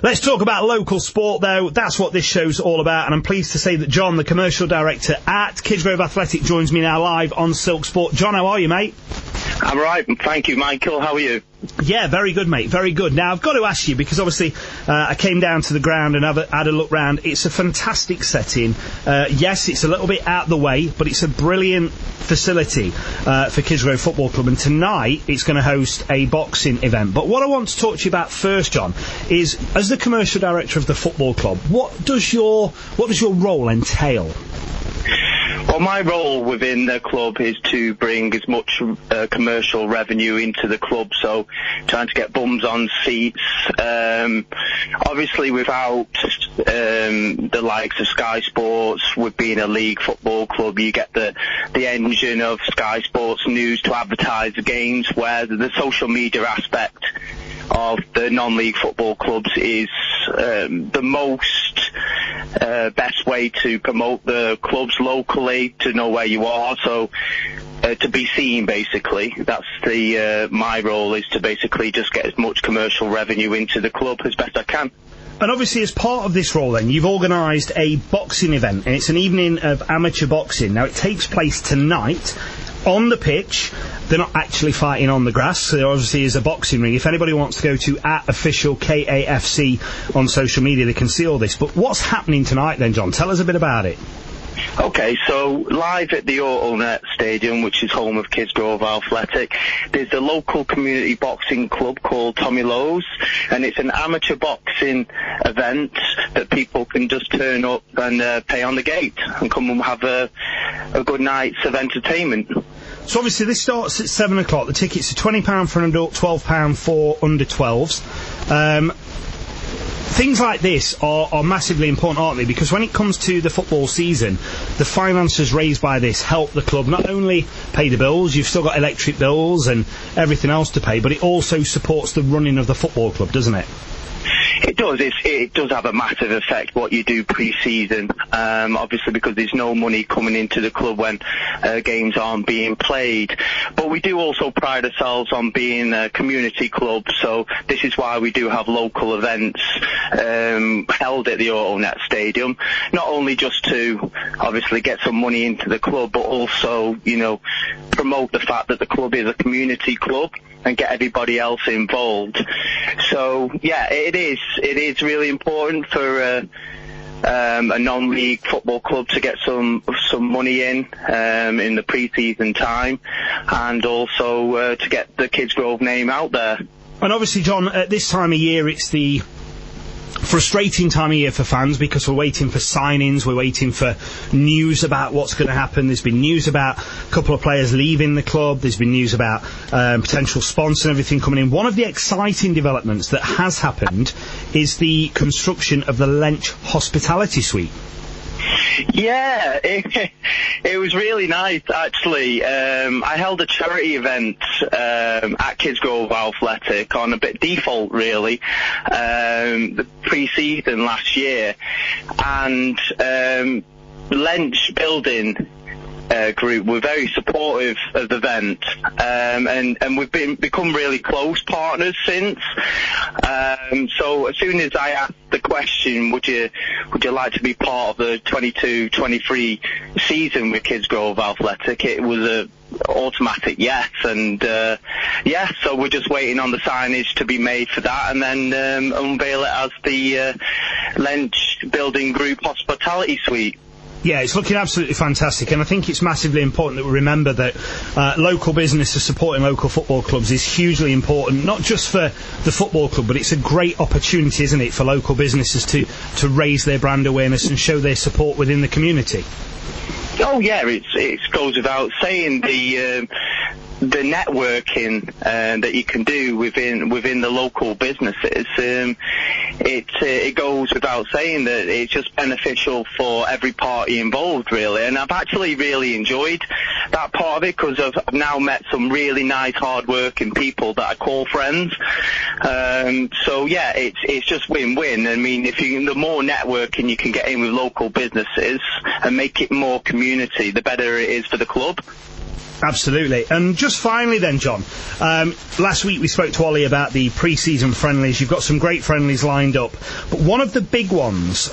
Let's talk about local sport, though. That's what this show's all about, and I'm pleased to say that John, the commercial director at Kidsgrove Athletic, joins me now live on Silk Sport. John, how are you, mate? I'm right, thank you, Michael. How are you? Yeah, very good, mate, very good. Now, I've got to ask you, because obviously I came down to the ground and had a look round. It's a fantastic setting. Yes, it's a little bit out the way, but it's a brilliant facility for Kidsgrove Football Club, and tonight it's going to host a boxing event. But what I want to talk to you about first, John, is as the commercial director of the football club, what does your role entail? Well, my role within the club is to bring as much commercial revenue into the club, so trying to get bums on seats. Obviously, without the likes of Sky Sports, with being a league football club, you get the engine of Sky Sports News to advertise the games, where the social media aspect of the non-league football clubs is the most best way to promote the clubs locally, to know where you are, so to be seen, basically. That's my role, is to basically just get as much commercial revenue into the club as best I can. And obviously, as part of this role, then, you've organised a boxing event, and it's an evening of amateur boxing. Now, it takes place tonight on the pitch. They're not actually fighting on the grass, so there obviously is a boxing ring. If anybody wants to go to @official KAFC on social media, they can see all this. But what's happening tonight then, John? Tell us a bit about it. Okay, so live at the AutoNet Stadium, which is home of Kidsgrove Athletic, there's a local community boxing club called Tommy Lowe's, and it's an amateur boxing event that people can just turn up and pay on the gate and come and have a good night's of entertainment. So obviously this starts at 7 o'clock. The tickets are £20 for an adult, £12 for under 12s. Things like this are massively important, aren't they? Because when it comes to the football season, the finances raised by this help the club not only pay the bills, you've still got electric bills and everything else to pay, but it also supports the running of the football club, doesn't it? It does. It does have a massive effect what you do pre-season, obviously, because there's no money coming into the club when games aren't being played. But we do also pride ourselves on being a community club, so this is why we do have local events held at the AutoNet Stadium, not only just to obviously get some money into the club, but also, you know, promote the fact that the club is a community club and get everybody else involved. So yeah, it is really important for a non-league football club to get some money in the pre-season time, and also to get the Kidsgrove name out there. And obviously, John, at this time of year, it's the frustrating time of year for fans, because we're waiting for signings, we're waiting for news about what's going to happen. There's been news about a couple of players leaving the club, there's been news about potential sponsor and everything coming in. One of the exciting developments that has happened is the construction of the Lench Hospitality Suite. Yeah, it was really nice, actually. I held a charity event at Kidsgrove Athletic on a bit default, really, the pre-season last year, and Lench Building group were very supportive of the event, and we've become really close partners since. So as soon as I asked the question, would you like to be part of the 22-23 season with Kidsgrove Athletic, it was a automatic yes, and so we're just waiting on the signage to be made for that, and then unveil it as the Lench Building Group Hospitality Suite. Yeah, it's looking absolutely fantastic, and I think it's massively important that we remember that local businesses supporting local football clubs is hugely important, not just for the football club, but it's a great opportunity, isn't it, for local businesses to raise their brand awareness and show their support within the community. Oh yeah, it goes without saying, the networking that you can do within the local businesses. It goes without saying that it's just beneficial for every party involved, really. And I've actually really enjoyed that part of it, because I've now met some really nice, hard-working people that I call friends. So yeah, it's just win-win. I mean, the more networking you can get in with local businesses and make it more community, the better it is for the club. Absolutely. And just finally then, John, last week we spoke to Ollie about the pre-season friendlies. You've got some great friendlies lined up, but one of the big ones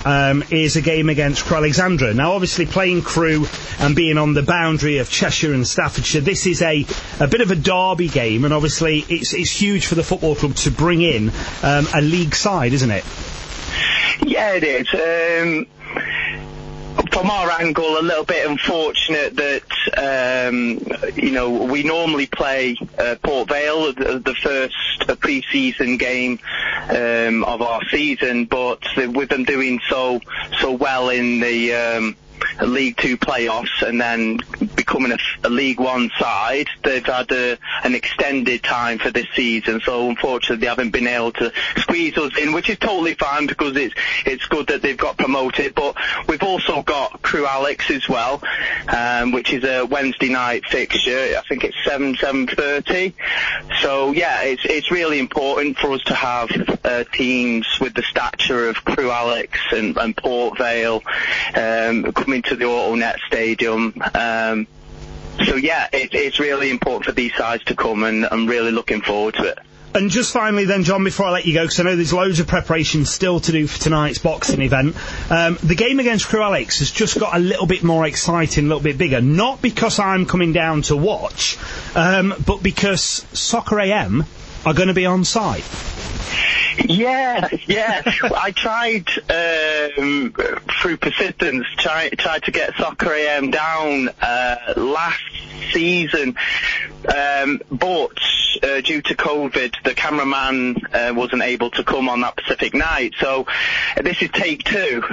is a game against Crewe Alexandra. Now, obviously, playing Crewe and being on the boundary of Cheshire and Staffordshire, this is a bit of a derby game, and obviously it's huge for the football club to bring in a league side, isn't it? Yeah, it is. From our angle, a little bit unfortunate that, we normally play Port Vale, the first pre-season game of our season, but with them doing so well in the League Two playoffs and then becoming a League One side, they've had an extended time for this season, so unfortunately they haven't been able to squeeze us in, which is totally fine because it's good that they've got promoted. But we've also got Crewe Alex as well, which is a Wednesday night fixture. I think it's 7:30. So yeah, it's really important for us to have teams with the stature of Crewe Alex and Port Vale coming to the AutoNet Stadium. So yeah, it's really important for these sides to come, and I'm really looking forward to it. And just finally then, John, before I let you go, because I know there's loads of preparation still to do for tonight's boxing event, the game against Crewe Alex has just got a little bit more exciting, a little bit bigger. Not because I'm coming down to watch, but because Soccer AM are going to be on site. Yeah. I tried through persistence, tried to get Soccer AM down last season, but due to COVID, the cameraman wasn't able to come on that specific night. So this is take two.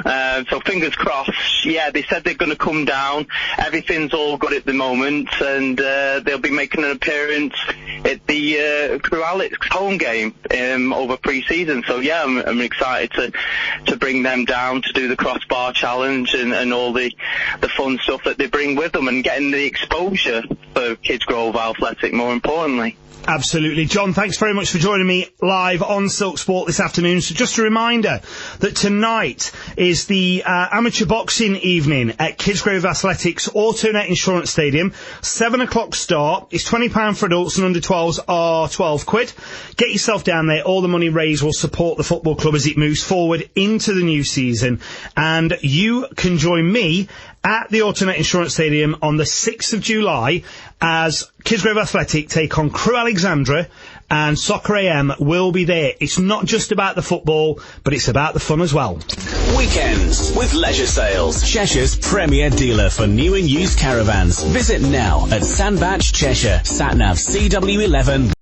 So fingers crossed. Yeah, they said they're going to come down. Everything's all good at the moment, and they'll be making an appearance at the Crewe Alex home game over pre-season. So yeah, I'm excited to bring them down to do the crossbar challenge and all the fun stuff that they bring with them, and getting the exposure for Kidsgrove Athletic more importantly. Absolutely. John, thanks very much for joining me live on Silk Sport this afternoon. So just a reminder that tonight is the amateur boxing evening at Kidsgrove Athletics AutoNet Insurance Stadium. 7 o'clock start. It's £20 for adults, and under 12s are £12. Get yourself down there. All the money raised will support the football club as it moves forward into the new season. And you can join me at the AutoNet Insurance Stadium on the 6th of July as Kidsgrove Athletic take on Crewe Alexandra, and Soccer AM will be there. It's not just about the football, but it's about the fun as well. Weekends with Leisure Sales, Cheshire's premier dealer for new and used caravans. Visit now at Sandbach, Cheshire, Satnav CW11.